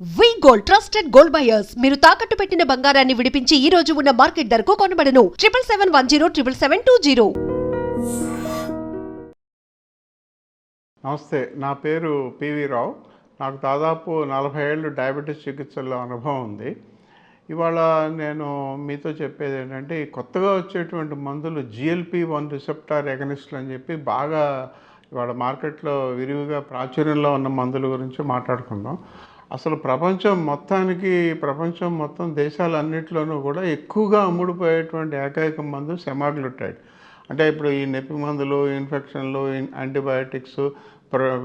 వి gold trusted gold buyers మీరు తాకట్టు పెట్టిన బంగారాన్ని విడిపించి ఈ రోజు ఉన్న మార్కెట్ ధరకు కొనబడను 7771077720. నమస్తే, నా పేరు పివి రావు. నాకు దాదాపు 40 ఏళ్ళు డయాబెటీస్ చికిత్సల్లో అనుభవం ఉంది. ఇవాళ నేను మీతో చెప్పేది ఏంటంటే, ఈ కొత్తగా వచ్చేటువంటి మందులు GLP-1 రిసెప్టార్ ఎగనిస్ట్లు అని చెప్పి బాగా ఇవాళ మార్కెట్లో విరివిగా ప్రాచుర్యంలో ఉన్న మందుల గురించి మాట్లాడుకుందాం. అసలు ప్రపంచం మొత్తం దేశాలన్నింటిలోనూ కూడా ఎక్కువగా అమ్ముడుపోయేటువంటి ఏకైక మందు సెమాగ్లుటైడ్. అంటే ఇప్పుడు ఈ నొప్పి మందులు, ఇన్ఫెక్షన్లు, యాంటీబయాటిక్స్,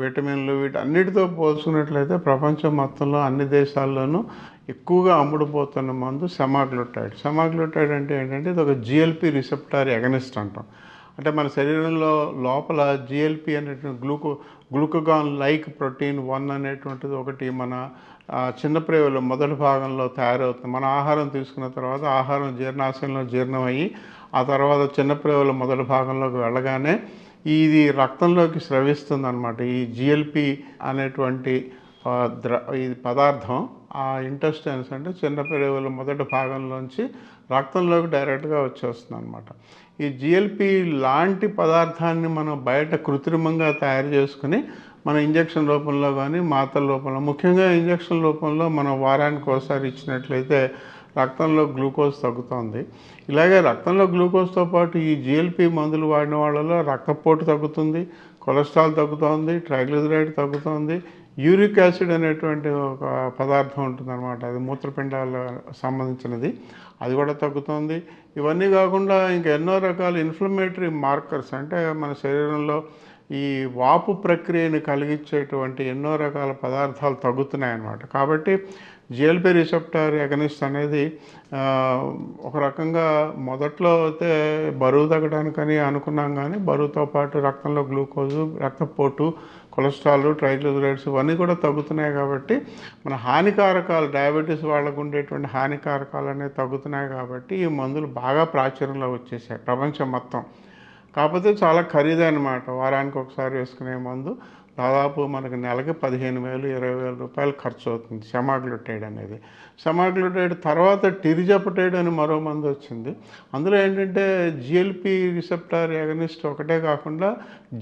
విటమిన్లు వీటన్నిటితో పోల్చుకున్నట్లయితే ప్రపంచం మొత్తంలో అన్ని దేశాల్లోనూ ఎక్కువగా అమ్ముడుపోతున్న మందు సెమాగ్లుటైడ్. సెమాగ్లుటైడ్ అంటే ఏంటంటే ఇది ఒక GLP రిసెప్టార్ ఎగనిస్ట్ అంటాం. అంటే మన శరీరంలో లోపల GLP అనేటువంటి గ్లూకగాన్ లైక్ ప్రోటీన్ 1 అనేటువంటిది ఒకటి మన చిన్నప్రేవుల మొదటి భాగంలో తయారవుతుంది. మన ఆహారం తీసుకున్న తర్వాత ఆహారం జీర్ణాశయంలో జీర్ణమయ్యి ఆ తర్వాత చిన్నప్రేవుల మొదటి భాగంలోకి వెళ్ళగానే ఇది రక్తంలోకి స్రవిస్తుంది అనమాట. ఈ GLP అనేటువంటి ఈ పదార్థం ఆ ఇంటెస్టైన్స్ అంటే చిన్నప్రేవుల మొదటి భాగంలోంచి రక్తంలోకి డైరెక్ట్గా వచ్చేస్తుంది అనమాట. ఈ GLP లాంటి పదార్థాన్ని మనం బయట కృత్రిమంగా తయారు చేసుకుని మన ఇంజక్షన్ రూపంలో కానీ మాత్రల రూపంలో, ముఖ్యంగా ఇంజక్షన్ రూపంలో మనం వారానికి ఒకసారి ఇచ్చినట్లయితే రక్తంలో గ్లూకోజ్ తగ్గుతుంది. ఇలాగే రక్తంలో గ్లూకోజ్తో పాటు ఈ GLP మందులు వాడిన వాళ్ళలో రక్తపోటు తగ్గుతుంది, కొలెస్ట్రాల్ తగ్గుతుంది, ట్రైగ్లిజరైడ్ తగ్గుతుంది, యూరిక్ యాసిడ్ అనేటువంటి ఒక పదార్థం ఉంటుందన్నమాట. అది మూత్రపిండాలకు సంబంధించినది, అది కూడా తగ్గుతుంది. ఇవన్నీ కాకుండా ఇంకా ఎన్నో రకాల ఇన్ఫ్లమేటరీ మార్కర్స్ అంటే మన శరీరంలో ఈ వాపు ప్రక్రియను కలిగించేటువంటి ఎన్నో రకాల పదార్థాలు తగ్గుతున్నాయి అన్నమాట. కాబట్టి GLP రిసెప్టార్ ఎగనిస్ట్ అనేది ఒక రకంగా మొదట్లో అయితే బరువు తగ్గడానికని అనుకున్నాం, కానీ బరువుతో పాటు రక్తంలో గ్లూకోజు, రక్తపోటు, కొలెస్ట్రాల్, ట్రైగ్లిజరైడ్స్ ఇవన్నీ కూడా తగ్గుతున్నాయి. కాబట్టి మన హానికారకాలు, డయాబెటీస్ వాళ్ళకు ఉండేటువంటి హానికారకాలు అనేవి తగ్గుతున్నాయి. కాబట్టి ఈ మందులు బాగా ప్రాచుర్యంలో వచ్చేసాయి ప్రపంచం మొత్తం. కాకపోతే చాలా ఖరీదన్నమాట. వారానికి ఒకసారి వేసుకునే మందు దాదాపు మనకు నెలకి 15,000 20,000 రూపాయలు ఖర్చు అవుతుంది సెమాగ్లుటైడ్ అనేది. సెమాగ్లుటైడ్ తర్వాత టిరిజపటైడ్ అని మరో మందు వచ్చింది. అందులో ఏంటంటే GLP రిసెప్టార్ ఎగనిస్ట్ ఒకటే కాకుండా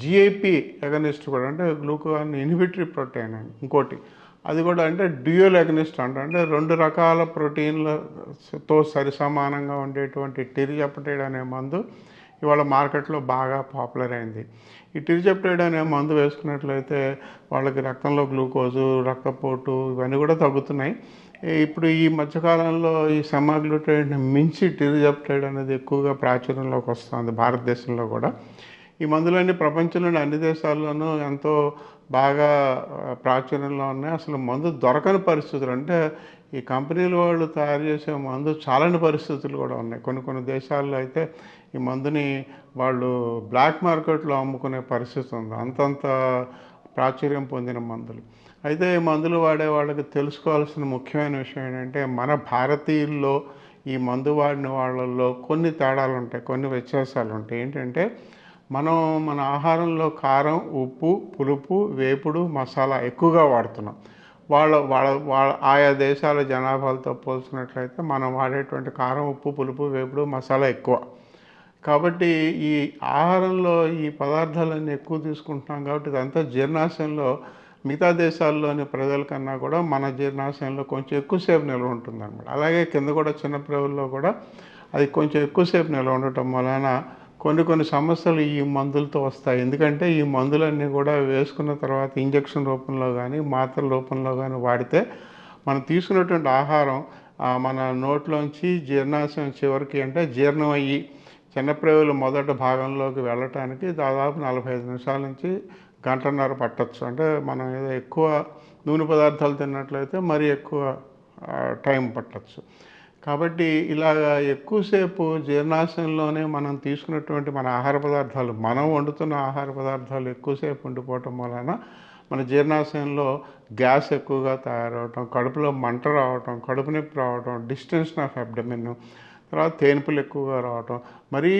GIP ఎగనిస్ట్ కూడా, అంటే గ్లూకాన్ ఇన్హిబిటరీ ప్రోటీన్ అని ఇంకోటి, అది కూడా అంటే డ్యూయల్ ఎగనిస్ట్ అంటే 2 రకాల ప్రోటీన్లతో సరిసమానంగా ఉండేటువంటి టిరిజపటైడ్ అనే మందు ఇవాళ మార్కెట్లో బాగా పాపులర్ అయింది. ఈ టిరిజపటైడ్ అనే మందు వేసుకున్నట్లయితే వాళ్ళకి రక్తంలో గ్లూకోజు, రక్తపోటు ఇవన్నీ కూడా తగ్గుతున్నాయి. ఇప్పుడు ఈ మధ్యకాలంలో ఈ సెమాగ్లుటైడ్ని మించి టిరిజపటైడ్ అనేది ఎక్కువగా ప్రాచుర్యంలోకి వస్తుంది భారతదేశంలో కూడా. ఈ మందులన్నీ ప్రపంచంలోని అన్ని దేశాల్లోనూ ఎంతో బాగా ప్రాచుర్యంలో ఉన్నాయి. అసలు మందు దొరకని పరిస్థితులు, అంటే ఈ కంపెనీల వాళ్ళు తయారు చేసే మందు చాలని పరిస్థితులు కూడా ఉన్నాయి. కొన్ని దేశాల్లో అయితే ఈ మందుని వాళ్ళు బ్లాక్ మార్కెట్లో అమ్ముకునే పరిస్థితి ఉంది, అంతంత ప్రాచుర్యం పొందిన మందులు. అయితే ఈ మందులు వాడే వాళ్ళకి తెలుసుకోవాల్సిన ముఖ్యమైన విషయం ఏంటంటే, మన భారతీయుల్లో ఈ మందు వాడిన వాళ్ళల్లో కొన్ని తేడాలు ఉంటాయి, కొన్ని వ్యత్యాసాలు ఉంటాయి. ఏంటంటే మన ఆహారంలో కారం, ఉప్పు, పులుపు, వేపుడు, మసాలా ఎక్కువగా వాడుతున్నాం. వాళ్ళ ఆయా దేశాల జనాభాలతో పోల్చినట్లయితే మనం వాడేటువంటి కారం, ఉప్పు, పులుపు, వేపుడు, మసాలా ఎక్కువ. కాబట్టి ఈ ఆహారంలో ఈ పదార్థాలన్నీ ఎక్కువ తీసుకుంటున్నాం. కాబట్టి ఇదంతా జీర్ణాశయంలో మిగతా దేశాల్లోని ప్రజల కన్నా కూడా మన జీర్ణాశయంలో కొంచెం ఎక్కువసేపు నిల్వ ఉంటుంది అన్నమాట. అలాగే కింద కూడా చిన్న ప్రేవుల్లో కూడా అది కొంచెం ఎక్కువసేపు నిల్వ ఉండటం వలన కొన్ని సమస్యలు ఈ మందులతో వస్తాయి. ఎందుకంటే ఈ మందులన్నీ కూడా వేసుకున్న తర్వాత ఇంజక్షన్ రూపంలో కానీ మాత్రల రూపంలో కానీ వాడితే మనం తీసుకున్నటువంటి ఆహారం మన నోట్లోంచి జీర్ణాశయం చివరికి అంటే జీర్ణం అయ్యి చిన్నప్రేవుల మొదటి భాగంలోకి వెళ్ళటానికి దాదాపు 45 నిమిషాల నుంచి గంటన్నర పట్టచ్చు. అంటే మనం ఏదో ఎక్కువ నూనె పదార్థాలు తిన్నట్లయితే మరీ ఎక్కువ టైం పట్టచ్చు. కాబట్టి ఇలాగా ఎక్కువసేపు జీర్ణాశయంలోనే మనం తీసుకున్నటువంటి మన ఆహార పదార్థాలు, మనం వండుతున్న ఆహార పదార్థాలు ఎక్కువసేపు ఉండిపోవటం వలన మన జీర్ణాశయంలో గ్యాస్ ఎక్కువగా తయారవటం, కడుపులో మంట రావటం, కడుపు నొప్పి రావటం, డిస్టెన్షన్ ఆఫ్ అబ్డమిన్, తర్వాత తేన్పులు ఎక్కువగా రావటం, మరీ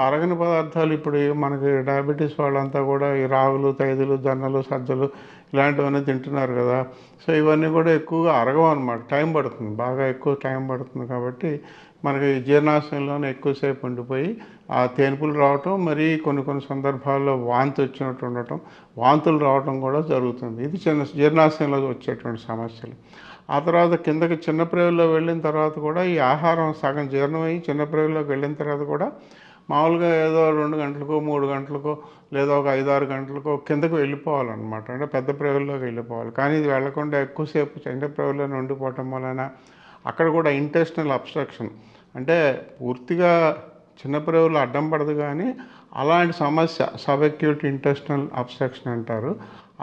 అరగని పదార్థాలు ఇప్పుడు మనకి డయాబెటీస్ వాళ్ళంతా కూడా ఈ రాగులు, తైదులు, జొన్నలు, సజ్జలు ఇలాంటివన్నీ తింటున్నారు కదా. సో ఇవన్నీ కూడా ఎక్కువగా అరగవు అనమాట, టైం పడుతుంది, బాగా ఎక్కువ టైం పడుతుంది. కాబట్టి మనకి జీర్ణాశయంలోనే ఎక్కువసేపు ఉండిపోయి ఆ తేన్పులు రావటం, మరి కొన్ని సందర్భాల్లో వాంతి వచ్చినట్టు ఉండటం, వాంతులు రావటం కూడా జరుగుతుంది. ఇది జీర్ణాశయంలో వచ్చేటువంటి సమస్యలు. ఆ తర్వాత కిందకి చిన్న ప్రేవుల్లో వెళ్ళిన తర్వాత కూడా ఈ ఆహారం సగం జీర్ణమయ్యి చిన్న ప్రేవుల్లోకి వెళ్ళిన తర్వాత కూడా మామూలుగా ఏదో 2 గంటలకో 3 గంటలకో లేదా ఒక 5-6 గంటలకో కిందకు వెళ్ళిపోవాలన్నమాట, అంటే పెద్ద ప్రేవుల్లోకి వెళ్ళిపోవాలి. కానీ ఇది వెళ్లకుండా ఎక్కువసేపు చిన్న ప్రేవుల్లోనే ఉండిపోవటం వలన అక్కడ కూడా ఇంటెస్టినల్ అబ్స్ట్రక్షన్, అంటే పూర్తిగా చిన్న ప్రేవులు అడ్డం పడదు, కానీ అలాంటి సమస్య సబ్అక్యూట్ ఇంటెస్టినల్ అబ్స్ట్రక్షన్ అంటారు.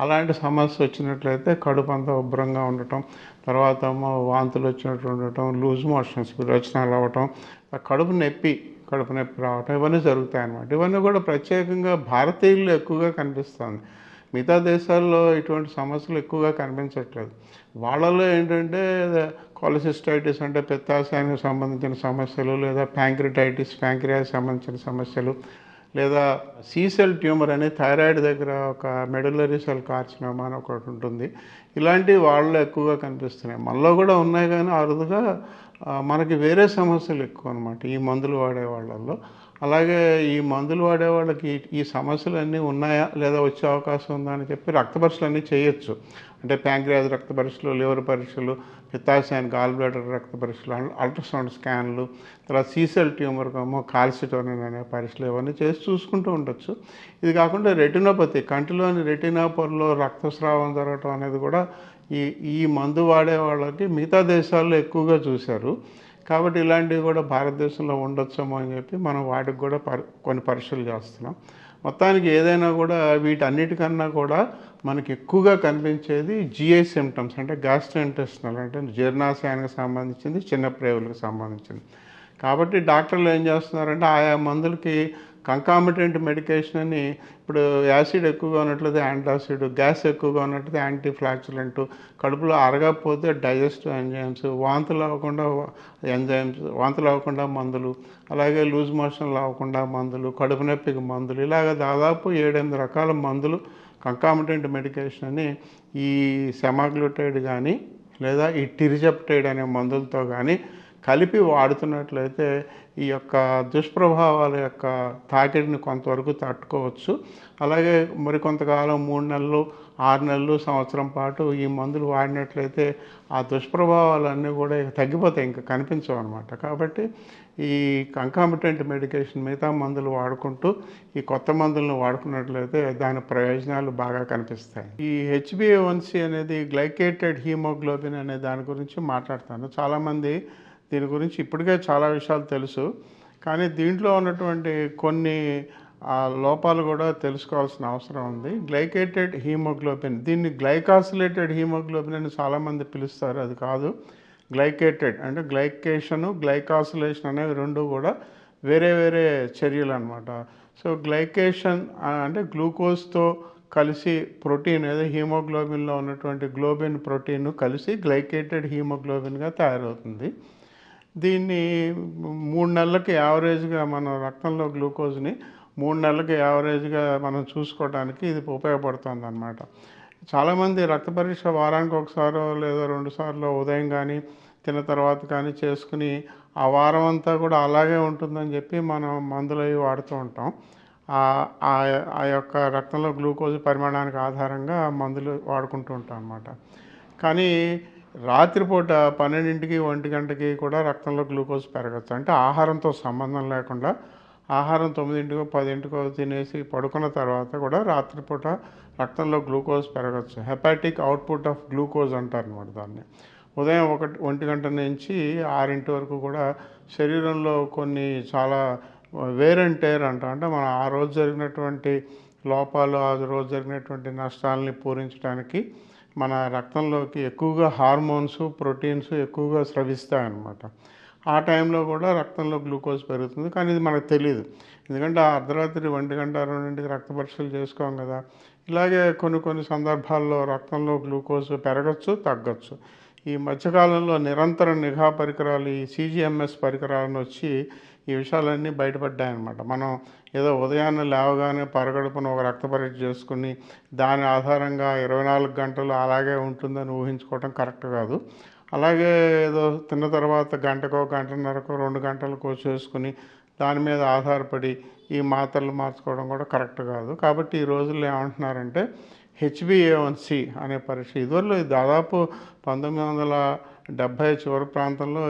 అలాంటి సమస్య వచ్చినట్లయితే కడుపు అంతా ఉబ్బరంగా ఉండటం, తర్వాత వాంతులు వచ్చినట్టు ఉండటం, లూజ్ మోషన్స్ విరోచనాలు అవ్వటం, కడుపు నొప్పి రావటం, ఇవన్నీ జరుగుతాయి అన్నమాట. ఇవన్నీ కూడా ప్రత్యేకంగా భారతీయుల్లో ఎక్కువగా కనిపిస్తుంది. మిగతా దేశాల్లో ఇటువంటి సమస్యలు ఎక్కువగా కనిపించట్లేదు. వాళ్ళలో ఏంటంటే కొలెసిస్టైటిస్ అంటే పిత్తాశయానికి సంబంధించిన సమస్యలు, లేదా ప్యాంక్రియాస్ సంబంధించిన సమస్యలు, లేదా సీసెల్ ట్యూమర్ అనే థైరాయిడ్ దగ్గర ఒక మెడులరీ సెల్ కార్సినోమా అని ఒకటి ఉంటుంది. ఇలాంటివి వాళ్ళలో ఎక్కువగా కనిపిస్తున్నాయి. మనలో కూడా ఉన్నాయి, కానీ అరుదుగా మనకి వేరే సమస్యలు ఎక్కువ అనమాట ఈ మందులు వాడే వాళ్ళల్లో. అలాగే ఈ మందులు వాడే వాళ్ళకి ఈ సమస్యలు అన్నీ ఉన్నాయా లేదా వచ్చే అవకాశం ఉందా అని చెప్పి రక్త పరీక్షలు అన్నీ చేయొచ్చు. అంటే ప్యాంక్రియాస్ రక్త పరీక్షలు, లివర్ పరీక్షలు, పిత్తాశయాన్ని గాల్ బ్లాడర్ రక్త పరీక్షలు, అల్ట్రాసౌండ్ స్కాన్లు, తర్వాత సీసెల్ ట్యూమర్కేమో కాల్సిటోనిన్ అనే పరీక్షలు, ఇవన్నీ చేసి చూసుకుంటూ ఉండొచ్చు. ఇది కాకుండా రెటినోపతి, కంటిలోని రెటినా పొరలో రక్తస్రావం జరగటం అనేది కూడా ఈ మందు వాడే వాళ్ళకి మిగతా దేశాల్లో ఎక్కువగా చూశారు. కాబట్టి ఇలాంటివి కూడా భారతదేశంలో ఉండొచ్చేమో అని చెప్పి మనం వాటికి కూడా కొన్ని పరీక్షలు చేస్తున్నాం. మొత్తానికి ఏదైనా కూడా వీటన్నిటికన్నా కూడా మనకి ఎక్కువగా కనిపించేది జిఐ సిమ్టమ్స్, అంటే గ్యాస్ట్రోఇంటెస్టినల్, అంటే జీర్ణాశయానికి సంబంధించింది, చిన్న ప్రేవులకు సంబంధించింది. కాబట్టి డాక్టర్లు ఏం చేస్తున్నారంటే ఆయా మందులకి కంకామిటెంట్ మెడికేషన్ అని, ఇప్పుడు యాసిడ్ ఎక్కువగా ఉన్నట్లయితే యాంటాసిడ్, గ్యాస్ ఎక్కువగా ఉన్నట్లయితే యాంటీఫ్లాక్చులెంట్, కడుపులో అరగకపోతే డైజెస్టివ్ ఎంజైమ్స్, వాంతులు అవ్వకుండా మందులు, అలాగే లూజ్ మోషన్లు అవ్వకుండా మందులు, కడుపు నొప్పికి మందులు, ఇలాగ దాదాపు 7-8 రకాల మందులు కంకామిటెంట్ మెడికేషన్ అని ఈ సెమాగ్లూటైడ్ కానీ లేదా ఈ టిరిజెప్టైడ్ అనే మందులతో కానీ కలిపి వాడుతున్నట్లయితే ఈ యొక్క దుష్ప్రభావాల యొక్క తాకిడిని కొంతవరకు తట్టుకోవచ్చు. అలాగే మరికొంతకాలం 3 నెలలు, 6 నెలలు, సంవత్సరం పాటు ఈ మందులు వాడినట్లయితే ఆ దుష్ప్రభావాలన్నీ కూడా తగ్గిపోతాయి, ఇంకా కనిపించవు అనమాట. కాబట్టి ఈ కంకామిటెంట్ మెడికేషన్ మిగతా మందులు వాడుకుంటూ ఈ కొత్త మందులను వాడుకున్నట్లయితే దాని ప్రయోజనాలు బాగా కనిపిస్తాయి. ఈ HbA1c అనేది గ్లైకేటెడ్ హీమోగ్లోబిన్ అనే దాని గురించి మాట్లాడతాను. చాలామంది దీని గురించి ఇప్పటికే చాలా విషయాలు తెలుసు, కానీ దీంట్లో ఉన్నటువంటి కొన్ని లోపాలు కూడా తెలుసుకోవాల్సిన అవసరం ఉంది. గ్లైకేటెడ్ హీమోగ్లోబిన్, దీన్ని గ్లైకాసిలేటెడ్ హీమోగ్లోబిన్ అని చాలామంది పిలుస్తారు. అది కాదు, గ్లైకేటెడ్ అంటే గ్లైకేషను, గ్లైకాసిలేషన్ అనేవి రెండు కూడా వేరే వేరే చర్యలు అనమాట. సో గ్లైకేషన్ అంటే గ్లూకోజ్తో కలిసి ప్రోటీన్, ఏదో హీమోగ్లోబిన్లో ఉన్నటువంటి గ్లోబిన్ ప్రోటీన్ కలిసి గ్లైకేటెడ్ హీమోగ్లోబిన్గా తయారవుతుంది. దీన్ని 3 నెలలకి యావరేజ్గా మన రక్తంలో గ్లూకోజ్ని 3 నెలలకి యావరేజ్గా మనం చూసుకోవడానికి ఇది ఉపయోగపడుతుంది అన్నమాట. చాలామంది రక్త పరీక్ష వారానికి ఒకసారో లేదా 2 సార్లు ఉదయం కానీ తిన్న తర్వాత కానీ చేసుకుని ఆ వారం అంతా కూడా అలాగే ఉంటుందని చెప్పి మనం మందులు అవి వాడుతూ ఉంటాం. ఆ యొక్క రక్తంలో గ్లూకోజ్ పరిమాణానికి ఆధారంగా మందులు వాడుకుంటూ ఉంటాం అన్నమాట. కానీ రాత్రిపూట 12కి 1 గంటకి కూడా రక్తంలో గ్లూకోజ్ పెరగచ్చు. అంటే ఆహారంతో సంబంధం లేకుండా ఆహారం 9కో 10కో తినేసి పడుకున్న తర్వాత కూడా రాత్రిపూట రక్తంలో గ్లూకోజ్ పెరగచ్చు. హెపాటిక్ అవుట్పుట్ ఆఫ్ గ్లూకోజ్ అంటారు అన్నమాట దాన్ని. ఉదయం 1 గంట నుంచి 6 వరకు కూడా శరీరంలో కొన్ని చాలా వేర్ అండ్ టేర్ అంటే మన ఆ రోజు జరిగినటువంటి లోపాలు, ఆ రోజు జరిగినటువంటి నష్టాలని పూరించడానికి మన రక్తంలోకి ఎక్కువగా హార్మోన్స్, ప్రోటీన్స్ ఎక్కువగా స్రవిస్తాయన్నమాట. ఆ టైంలో కూడా రక్తంలో గ్లూకోజ్ పెరుగుతుంది, కానీ ఇది మనకు తెలియదు. ఎందుకంటే అర్ధరాత్రి 1 గంట 2కి రక్త పరీక్షలు చేసుకోం కదా. ఇలాగే కొన్ని సందర్భాల్లో రక్తంలో గ్లూకోజ్ పెరగచ్చు, తగ్గచ్చు. ఈ మధ్యకాలంలో నిరంతర నిఘా పరికరాలు, ఈ CGMS పరికరాలను వచ్చి ఈ విషయాలన్నీ బయటపడ్డాయన్నమాట. మనం ఏదో ఉదయాన్నే లేవగానే పరగడుపున ఒక రక్త పరీక్ష చేసుకుని దాని ఆధారంగా 24 గంటలు అలాగే ఉంటుందని ఊహించుకోవటం కరెక్ట్ కాదు. అలాగే ఏదో తిన్న తర్వాత గంటకో, గంటన్నరకో, 2 గంటలకో చేసుకుని దాని మీద ఆధారపడి ఈ మాత్రలు మార్చుకోవడం కూడా కరెక్ట్ కాదు. కాబట్టి ఈ రోజుల్లో ఏమంటున్నారంటే HbA1c అనే పరీక్ష. ఇదివరలో దాదాపు 1970 చివరి ప్రాంతంలో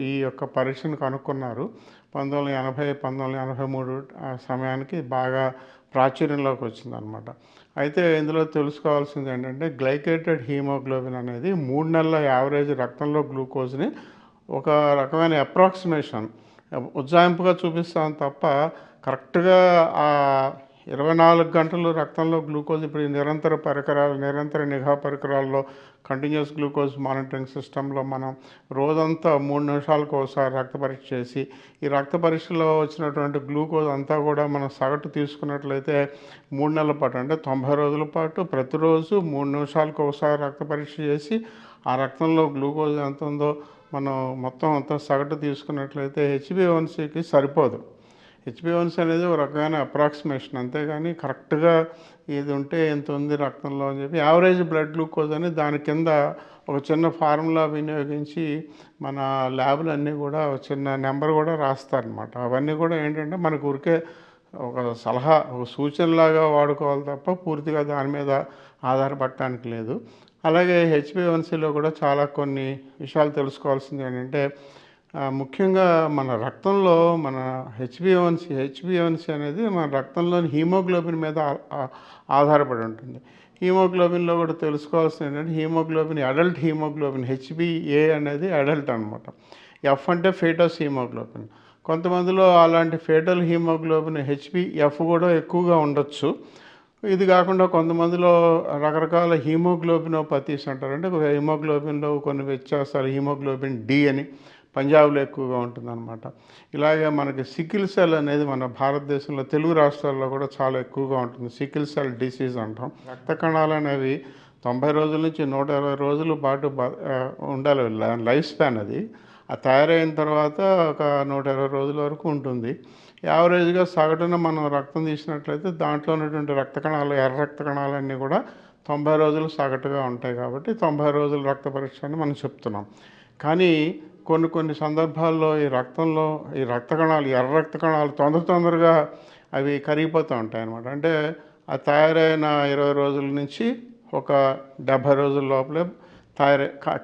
ఈ యొక్క పరీక్షను కనుక్కున్నారు. 1980, 1983 సమయానికి బాగా ప్రాచుర్యంలోకి వచ్చిందనమాట. అయితే ఇందులో తెలుసుకోవాల్సింది ఏంటంటే గ్లైకేటెడ్ హీమోగ్లోబిన్ అనేది 3 నెలల యావరేజ్ రక్తంలో గ్లూకోజ్ని ఒక రకమైన అప్రాక్సిమేషన్ ఉజ్జాయింపుగా చూపిస్తాం తప్ప కరెక్ట్గా ఆ 24 గంటలు రక్తంలో గ్లూకోజ్ ఇప్పుడు ఈ నిరంతర నిఘా పరికరాల్లో కంటిన్యూస్ గ్లూకోజ్ మానిటరింగ్ సిస్టంలో మనం రోజంతా 3 నిమిషాలకు ఒకసారి రక్త పరీక్ష చేసి ఈ రక్త పరీక్షలో వచ్చినటువంటి గ్లూకోజ్ అంతా కూడా మనం సగటు తీసుకున్నట్లయితే 3 నెలల పాటు అంటే 90 రోజుల పాటు ప్రతిరోజు 3 నిమిషాలకు ఒకసారి రక్త పరీక్ష చేసి ఆ రక్తంలో గ్లూకోజ్ ఎంత ఉందో మనం మొత్తం అంతా సగటు తీసుకున్నట్లయితే HbA1cకి సరిపోదు. HbA1c అనేది ఒక రకమైన అప్రాక్సిమేషన్, అంతేగాని కరెక్ట్గా ఇది ఉంటే ఎంత ఉంది రక్తంలో అని చెప్పి యావరేజ్ బ్లడ్ గ్లూకోజ్ అని దాని కింద ఒక చిన్న ఫార్ములా వినియోగించి మన ల్యాబ్లన్నీ కూడా ఒక చిన్న నెంబర్ కూడా రాస్తారనమాట. అవన్నీ కూడా ఏంటంటే మనకు ఊరికే ఒక సలహా, ఒక సూచనలాగా వాడుకోవాలి తప్ప పూర్తిగా దాని మీద ఆధారపడటానికి లేదు. అలాగే HbA1cలో కూడా చాలా కొన్ని విషయాలు తెలుసుకోవాల్సింది ఏంటంటే ముఖ్యంగా మన రక్తంలో మన HbA1c అనేది మన రక్తంలోని హీమోగ్లోబిన్ మీద ఆధారపడి ఉంటుంది. హీమోగ్లోబిన్లో కూడా తెలుసుకోవాల్సింది ఏంటంటే హీమోగ్లోబిన్ అడల్ట్ హీమోగ్లోబిన్ HbA అనేది అడల్ట్ అనమాట. F అంటే ఫేటస్ హీమోగ్లోబిన్. కొంతమందిలో అలాంటి ఫేటల్ హీమోగ్లోబిన్ HbF కూడా ఎక్కువగా ఉండొచ్చు. ఇది కాకుండా కొంతమందిలో రకరకాల హీమోగ్లోబినోపతీస్ అంటారు. అంటే హీమోగ్లోబిన్లో కొన్ని వ్యత్యాసాలు, హీమోగ్లోబిన్ D అని పంజాబ్లో ఎక్కువగా ఉంటుందన్నమాట. ఇలాగే మనకి సికిల్ సెల్ అనేది మన భారతదేశంలో తెలుగు రాష్ట్రాల్లో కూడా చాలా ఎక్కువగా ఉంటుంది. సికిల్ సెల్ డిసీజ్ అంటాం. రక్త కణాలు అనేవి 90 రోజుల నుంచి 120 రోజుల పాటు ఉండాలి లైఫ్ స్పాన్. అది తయారైన తర్వాత ఒక 120 రోజుల వరకు ఉంటుంది. యావరేజ్గా సగటున మనం రక్తం తీసినట్లయితే దాంట్లో ఉన్నటువంటి రక్త కణాలు, ఎర్ర రక్త కణాలన్నీ కూడా 90 రోజులు సగటుగా ఉంటాయి. కాబట్టి 90 రోజుల రక్త పరీక్ష అని మనం చెప్తున్నాం. కానీ కొన్ని సందర్భాల్లో ఈ రక్తంలో ఈ రక్త కణాలు, ఎర్ర రక్త కణాలు తొందరగా అవి కరిగిపోతూ ఉంటాయి అన్నమాట. అంటే ఆ తయారైన 20 రోజుల నుంచి ఒక 70 రోజుల లోపలే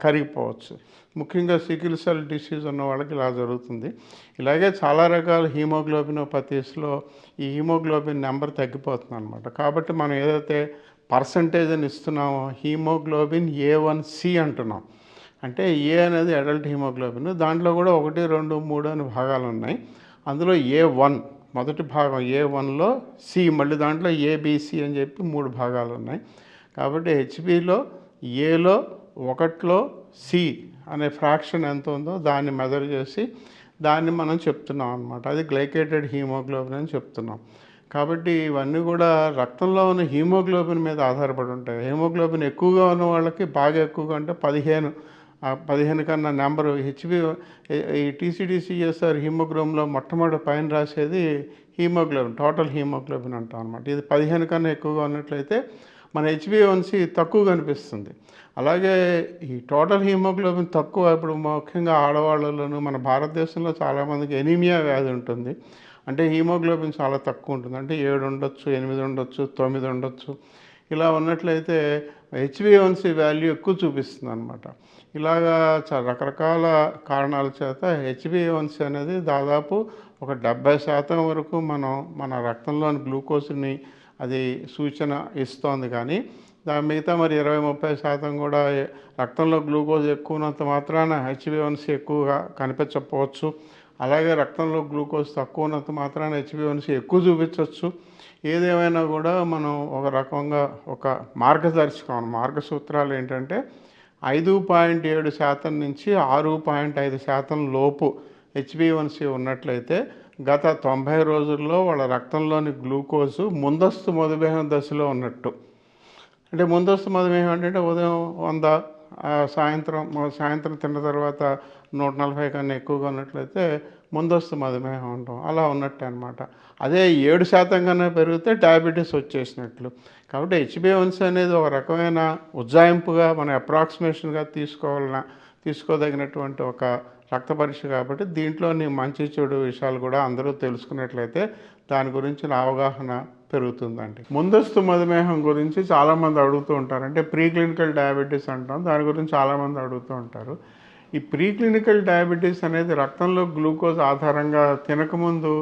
కరిగిపోవచ్చు. ముఖ్యంగా సికిల్ సెల్ డిసీజ్ ఉన్న వాళ్ళకి ఇలా జరుగుతుంది. ఇలాగే చాలా రకాల హీమోగ్లోబినోపతీస్లో ఈ హీమోగ్లోబిన్ నెంబర్ తగ్గిపోతుంది అనమాట. కాబట్టి మనం ఏదైతే పర్సంటేజ్ అని ఇస్తున్నామో హీమోగ్లోబిన్ A1c అంటున్నాం. అంటే A అనేది అడల్ట్ హీమోగ్లోబిన్. దాంట్లో కూడా 1, 2, 3 అని భాగాలు ఉన్నాయి. అందులో A1 మొదటి భాగం, A1లో C, మళ్ళీ దాంట్లో ABC అని చెప్పి 3 భాగాలు ఉన్నాయి. కాబట్టి Hbలో Aలో 1లో C అనే ఫ్రాక్షన్ ఎంత ఉందో దాన్ని మెజర్ చేసి దాన్ని మనం చెప్తున్నాం అనమాట. అది గ్లైకేటెడ్ హీమోగ్లోబిన్ అని చెప్తున్నాం. కాబట్టి ఇవన్నీ కూడా రక్తంలో ఉన్న హీమోగ్లోబిన్ మీద ఆధారపడి ఉంటాయి. హీమోగ్లోబిన్ ఎక్కువగా ఉన్న వాళ్ళకి బాగా ఎక్కువగా అంటే 15 కన్నా నెంబరు ఈ TCD/CSR హీమోగ్లోబిన్లో మొట్టమొదటి పైన రాసేది హీమోగ్లోబిన్, టోటల్ హీమోగ్లోబిన్ అంటాం అనమాట. ఇది 15 కన్నా ఎక్కువగా ఉన్నట్లయితే మన HbA1c తక్కువ కనిపిస్తుంది. అలాగే ఈ టోటల్ హీమోగ్లోబిన్ తక్కువ, ఇప్పుడు ముఖ్యంగా ఆడవాళ్ళలోనూ మన భారతదేశంలో చాలామందికి ఎనీమియా వ్యాధి ఉంటుంది. అంటే హీమోగ్లోబిన్ చాలా తక్కువ ఉంటుంది. అంటే 7 ఉండొచ్చు, 8 ఉండొచ్చు, 9 ఉండొచ్చు. ఇలా ఉన్నట్లయితే HbA1c వాల్యూ ఎక్కువ చూపిస్తుంది అనమాట. ఇలాగా రకరకాల కారణాల చేత HbA1c అనేది దాదాపు ఒక 70% వరకు మన రక్తంలోని గ్లూకోజ్ని అది సూచన ఇస్తోంది. కానీ దాని మిగతా మరి 20-30% కూడా రక్తంలో గ్లూకోజ్ ఎక్కువ ఉన్నంత మాత్రాన HbA1c ఎక్కువగా కనిపించకపోవచ్చు. అలాగే రక్తంలో గ్లూకోజ్ తక్కువ ఉన్నంత మాత్రాన HbA1c ఎక్కువ చూపించవచ్చు. ఏదేమైనా కూడా మనం ఒక రకంగా ఒక మార్గసూత్రాలు ఏంటంటే 5.7% నుంచి 6.5% లోపు HbA1c ఉన్నట్లయితే గత 90 రోజుల్లో వాళ్ళ రక్తంలోని గ్లూకోజు ముందస్తు మధుమేహం దశలో ఉన్నట్టు. అంటే ముందస్తు మధుమేహం అంటే ఉదయం 100 సాయంత్రం తిన్న తర్వాత 140 కన్నా ఎక్కువగా ఉన్నట్లయితే ముందస్తు మధుమేహం ఉంటాం, అలా ఉన్నట్టే అనమాట. అదే 7% కన్నా పెరిగితే డయాబెటీస్ వచ్చేసినట్లు. కాబట్టి HbA1c అనేది ఒక రకమైన ఉజ్జాయింపుగా మన అప్రాక్సిమేషన్గా తీసుకోదగినటువంటి ఒక రక్త పరీక్ష. కాబట్టి దీంట్లోని మంచి చెడు విషయాలు కూడా అందరూ తెలుసుకున్నట్లయితే దాని గురించిన అవగాహన పెరుగుతుందండి. ముందస్తు మధుమేహం గురించి చాలామంది అడుగుతూ ఉంటారు, అంటే ప్రీ క్లినికల్ డయాబెటీస్ అంటాం, దాని గురించి చాలామంది అడుగుతూ ఉంటారు. ఈ ప్రీ క్లినికల్ డయాబెటీస్ అనేది రక్తంలో గ్లూకోజ్ ఆధారంగా తినకముందు,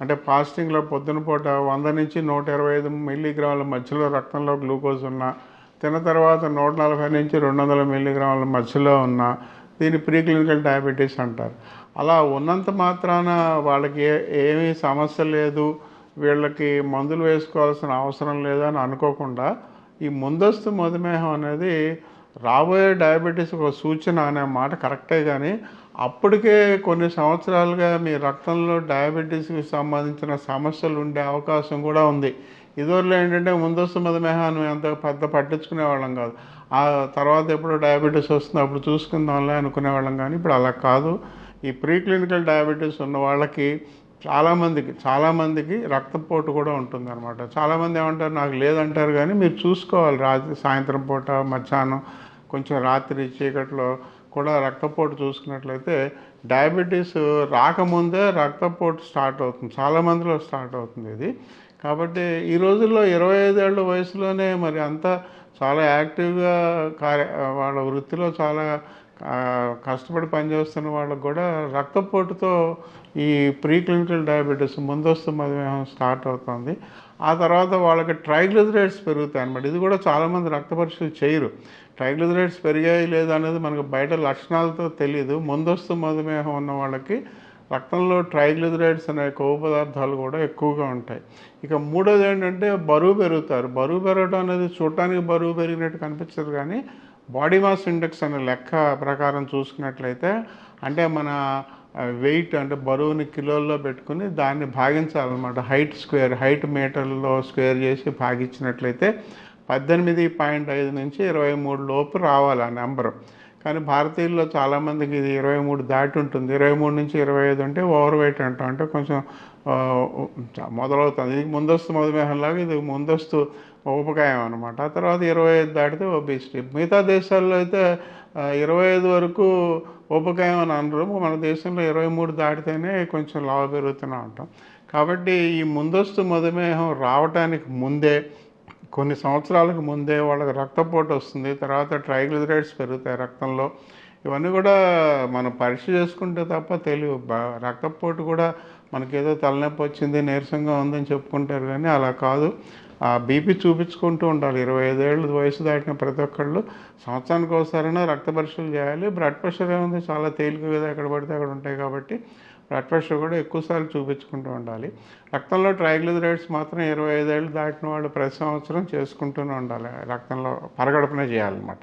అంటే ఫాస్టింగ్లో పొద్దున పూట 100 నుంచి 125 మిల్లీగ్రాముల మధ్యలో రక్తంలో గ్లూకోజ్ ఉన్న, తిన్న తర్వాత 140 నుంచి 200 మిల్లీగ్రాముల మధ్యలో ఉన్న దీన్ని ప్రీ క్లినికల్ డయాబెటీస్ అంటారు. అలా ఉన్నంత మాత్రాన వాళ్ళకి ఏమీ సమస్య లేదు, వీళ్ళకి మందులు వేసుకోవాల్సిన అవసరం లేదని అనుకోకుండా ఈ ముందస్తు మధుమేహం అనేది రాబోయే డయాబెటీస్ ఒక సూచన అనే మాట కరెక్టే. కానీ అప్పటికే కొన్ని సంవత్సరాలుగా మీ రక్తంలో డయాబెటీస్కి సంబంధించిన సమస్యలు ఉండే అవకాశం కూడా ఉంది. ఇదివరలో ఏంటంటే ముందస్తు మధుమేహాన్ని అంత పెద్ద పట్టించుకునేవాళ్ళం కాదు, ఆ తర్వాత ఎప్పుడు డయాబెటీస్ వస్తుంది అప్పుడు చూసుకుందాంలే అనుకునేవాళ్ళం. కానీ ఇప్పుడు అలా కాదు. ఈ ప్రీ క్లినికల్ డయాబెటీస్ ఉన్న వాళ్ళకి చాలామందికి రక్తపోటు కూడా ఉంటుంది అనమాట. చాలామంది ఏమంటారు, నాకు లేదంటారు, కానీ మీరు చూసుకోవాలి. సాయంత్రం పూట, మధ్యాహ్నం, కొంచెం రాత్రి చీకట్లో కూడా రక్తపోటు చూసుకున్నట్లయితే డయాబెటీస్ రాకముందే రక్తపోటు స్టార్ట్ అవుతుంది, చాలామందిలో స్టార్ట్ అవుతుంది ఇది. కాబట్టి ఈ రోజుల్లో 25 ఏళ్ళ వయసులోనే మరి అంతా చాలా యాక్టివ్గా వాళ్ళ వృత్తిలో చాలా కష్టపడి పనిచేస్తున్న వాళ్ళకు కూడా రక్తపోటుతో ఈ ప్రీ క్లినికల్ డయాబెటీస్ ముందస్తు మధుమేహం స్టార్ట్ అవుతుంది. ఆ తర్వాత వాళ్ళకి ట్రైగ్లిజరైడ్స్ పెరుగుతాయి అన్నమాట. ఇది కూడా చాలామంది రక్త పరీక్షలు చేయరు. ట్రైగ్లిజరైడ్స్ పెరిగాయి లేదా అనేది మనకు బయట లక్షణాలతో తెలియదు. ముందస్తు మధుమేహం ఉన్న వాళ్ళకి రక్తంలో ట్రైగ్లిజరైడ్స్ అనే కొవ్వు పదార్థాలు కూడా ఎక్కువగా ఉంటాయి. ఇక మూడోది ఏంటంటే బరువు పెరుగుతారు. బరువు పెరగడం అనేది చూడటానికి బరువు పెరిగినట్టు కనిపించదు, కానీ బాడీ మాస్ ఇండెక్స్ అనే లెక్క ప్రకారం చూసుకున్నట్లయితే, అంటే మన వెయిట్ అంటే బరువుని కిలోల్లో పెట్టుకుని దాన్ని భాగించాలన్నమాట. హైట్ మీటర్లో స్క్వేర్ చేసి భాగించినట్లయితే 18.5 నుంచి 23 లోపు రావాలి ఆ నెంబరు. కానీ భారతీయుల్లో చాలామందికి ఇది 23 దాటి ఉంటుంది. 23 నుంచి 25 అంటే ఓవర్ వెయిట్ అంటాం, అంటే కొంచెం మొదలవుతుంది. ఇది ముందస్తు మధుమేహంలాగా ఇది ముందస్తు ఉపకాయం అనమాట. ఆ తర్వాత 25 దాటితే ఒబేసిటీ. మిగతా దేశాల్లో అయితే 25 వరకు ఉపకాయం అని అనరు. మన దేశంలో 23 దాటితేనే కొంచెం లావు పెరుగుతూనే ఉంటాం. కాబట్టి ఈ ముందస్తు మధుమేహం రావటానికి ముందే, కొన్ని సంవత్సరాలకు ముందే వాళ్ళకి రక్తపోటు వస్తుంది, తర్వాత ట్రైగ్లిజరైడ్స్ పెరుగుతాయి రక్తంలో. ఇవన్నీ కూడా మనం పరీక్ష చేసుకుంటే తప్ప తెలియవు. రక్తపోటు కూడా మనకేదో తలనొప్పి వచ్చింది, నీరసంగా ఉందని చెప్పుకుంటారు, కానీ అలా కాదు. బీపీ చూపించుకుంటూ ఉండాలి. 25 ఏళ్ళు వయసు దాటిన ప్రతి ఒక్కళ్ళు సంవత్సరానికి ఒకసారైనా రక్త పరీక్షలు చేయాలి. బ్లడ్ ప్రెషర్ ఏముంది, చాలా తేలిక కదా, ఎక్కడ పడితే అక్కడ ఉంటాయి. కాబట్టి బ్లడ్ ప్రెషర్ కూడా ఎక్కువసార్లు చూపించుకుంటూ ఉండాలి. రక్తంలో ట్రైగ్లిజరైడ్స్ మాత్రం 25 ఏళ్ళు దాటిన వాళ్ళు ప్రతి సంవత్సరం చేసుకుంటూనే ఉండాలి. రక్తంలో పరగడుపునే చేయాలన్నమాట.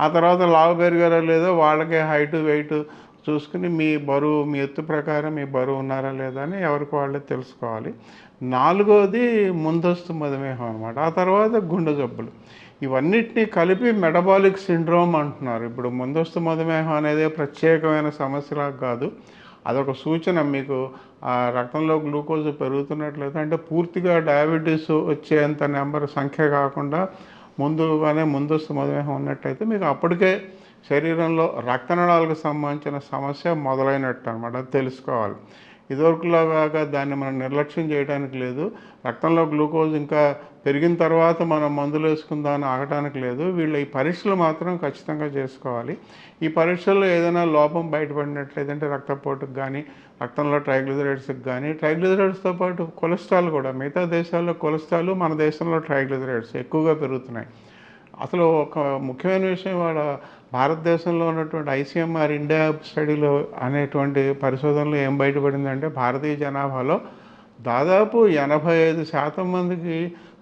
ఆ తర్వాత లావు పెరిగారో లేదో వాళ్ళకే హైటు వెయిట్ చూసుకుని మీ ఎత్తు ప్రకారం మీ బరువు ఉన్నారా లేదా అని ఎవరికి వాళ్ళే తెలుసుకోవాలి. 4వది ముందస్తు మధుమేహం అనమాట. ఆ తర్వాత గుండె జబ్బులు. ఇవన్నిటినీ కలిపి మెటబాలిక్ సిండ్రోమ్ అంటున్నారు. ఇప్పుడు ముందస్తు మధుమేహం అనేది ప్రత్యేకమైన సమస్యలా కాదు, అదొక సూచన. మీకు రక్తంలో గ్లూకోజ్ పెరుగుతున్నట్లయితే, అంటే పూర్తిగా డయాబెటీస్ వచ్చేంత సంఖ్య కాకుండా ముందస్తు మధుమేహం ఉన్నట్టయితే మీకు అప్పటికే శరీరంలో రక్తనాళాలకు సంబంధించిన సమస్య మొదలైనట్టు అనమాట. అది తెలుసుకోవాలి. ఇదివరకులాగా దాన్ని మనం నిర్లక్ష్యం చేయడానికి లేదు. రక్తంలో గ్లూకోజ్ ఇంకా పెరిగిన తర్వాత మనం మందులు వేసుకుందామని ఆగటానికి లేదు. వీళ్ళ ఈ పరీక్షలు మాత్రం ఖచ్చితంగా చేసుకోవాలి. ఈ పరీక్షల్లో ఏదైనా లోపం బయటపడినట్లయితే, అంటే రక్తపోటుకు కానీ, రక్తంలో ట్రైగ్లిజరైడ్స్కి కానీ, ట్రైగ్లిజరైడ్స్తో పాటు కొలెస్ట్రాల్ కూడా, మిగతా దేశాల్లో కొలెస్ట్రాల్, మన దేశంలో ట్రైగ్లిజరైడ్స్ ఎక్కువగా పెరుగుతున్నాయి. అసలు ఒక ముఖ్యమైన విషయం, భారతదేశంలో ఉన్నటువంటి ICMR ఇండియా స్టడీలో అనేటువంటి పరిశోధనలో ఏం బయటపడిందంటే, భారతీయ జనాభాలో దాదాపు 85% మందికి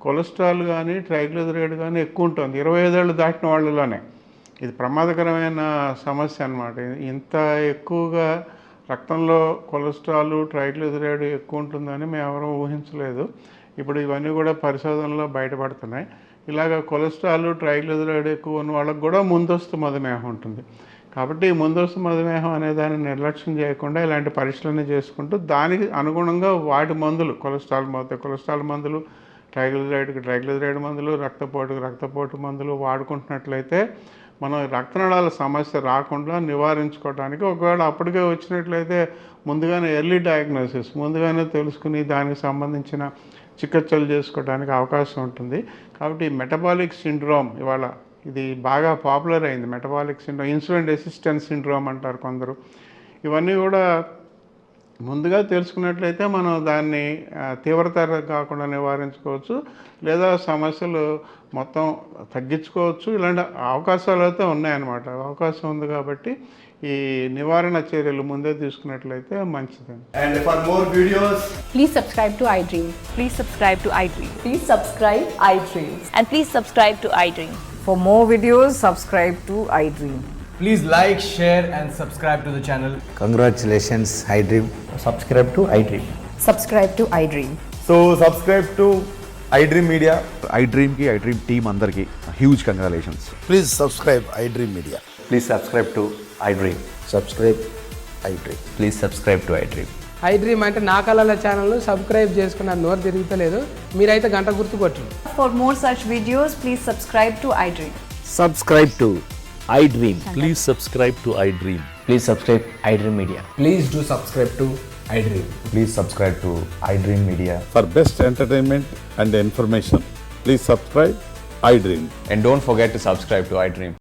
కొలెస్ట్రాల్ కానీ ట్రైగ్లిజరైడ్ కానీ ఎక్కువ ఉంటుంది 25 ఏళ్ళు దాటిన వాళ్ళలోనే. ఇది ప్రమాదకరమైన సమస్య అన్నమాట. ఇంత ఎక్కువగా రక్తంలో కొలెస్ట్రాల్ ట్రైగ్లిజరైడ్ ఎక్కువ ఉంటుందని మేము ఎవరూ ఊహించలేదు. ఇప్పుడు ఇవన్నీ కూడా పరిశోధనలో బయటపడుతున్నాయి. ఇలాగ కొలెస్ట్రాల్ ట్రైగ్లిజరైడ్ ఎక్కువ ఉన్న వాళ్ళకి కూడా ముందస్తు మధుమేహం ఉంటుంది. కాబట్టి ఈ ముందస్తు మధుమేహం అనే దాన్ని నిర్లక్ష్యం చేయకుండా ఇలాంటి పరీక్షలన్నీ చేసుకుంటూ దానికి అనుగుణంగా వాటి మందులు, కొలెస్ట్రాల్ మందులు, ట్రైగ్లిజరైడ్ మందులు, రక్తపోటు మందులు వాడుకుంటున్నట్లయితే మనం రక్తనాళాల సమస్య రాకుండా నివారించుకోవడానికి, ఒకవేళ అప్పటికే వచ్చినట్లయితే ముందుగానే ఎర్లీ డయాగ్నోసిస్, ముందుగానే తెలుసుకుని దానికి సంబంధించిన చికిత్సలు చేసుకోవడానికి అవకాశం ఉంటుంది. కాబట్టి మెటబాలిక్ సిండ్రోమ్ ఇవాళ ఇది బాగా పాపులర్ అయింది. Metabolic syndrome, insulin resistance syndrome అంటారు కొందరు. ఇవన్నీ కూడా ముందుగా తెలుసుకున్నట్లయితే మనం దాన్ని తీవ్రత కాకుండా నివారించుకోవచ్చు, లేదా సమస్యలు మొత్తం తగ్గించుకోవచ్చు. ఇలాంటి అవకాశాలు అయితే ఉన్నాయన్నమాట. అవకాశం ఉంది కాబట్టి ఈ నివారణ చర్యలు ముందే తీసుకున్నట్లయితే మంచిదండి. And for more videos, Please subscribe to iDream. Please subscribe to iDream. Please subscribe iDream. And please subscribe to iDream. For more videos, subscribe to iDream. please like, share and subscribe to the channel. Congratulations, iDream. Subscribe to iDream. Subscribe to iDream. So subscribe to iDream Media. iDream ki iDream team andarki huge congratulations. Please subscribe iDream Media. Please subscribe to iDream. Subscribe iDream. Please subscribe to iDream. iDream అంటే నా కళల ఛానల్ను subscribe చేసుకున్న నోరు తిరుగుతలేదు, మీరైతే గంట గుర్తు కొట్టండి. For more such videos, please subscribe to iDream. Subscribe to iDream. Please subscribe to iDream. Please subscribe iDream Media. Please do subscribe to iDream. Please subscribe to iDream Media. For best entertainment and information, please subscribe iDream. And don't forget to subscribe to iDream.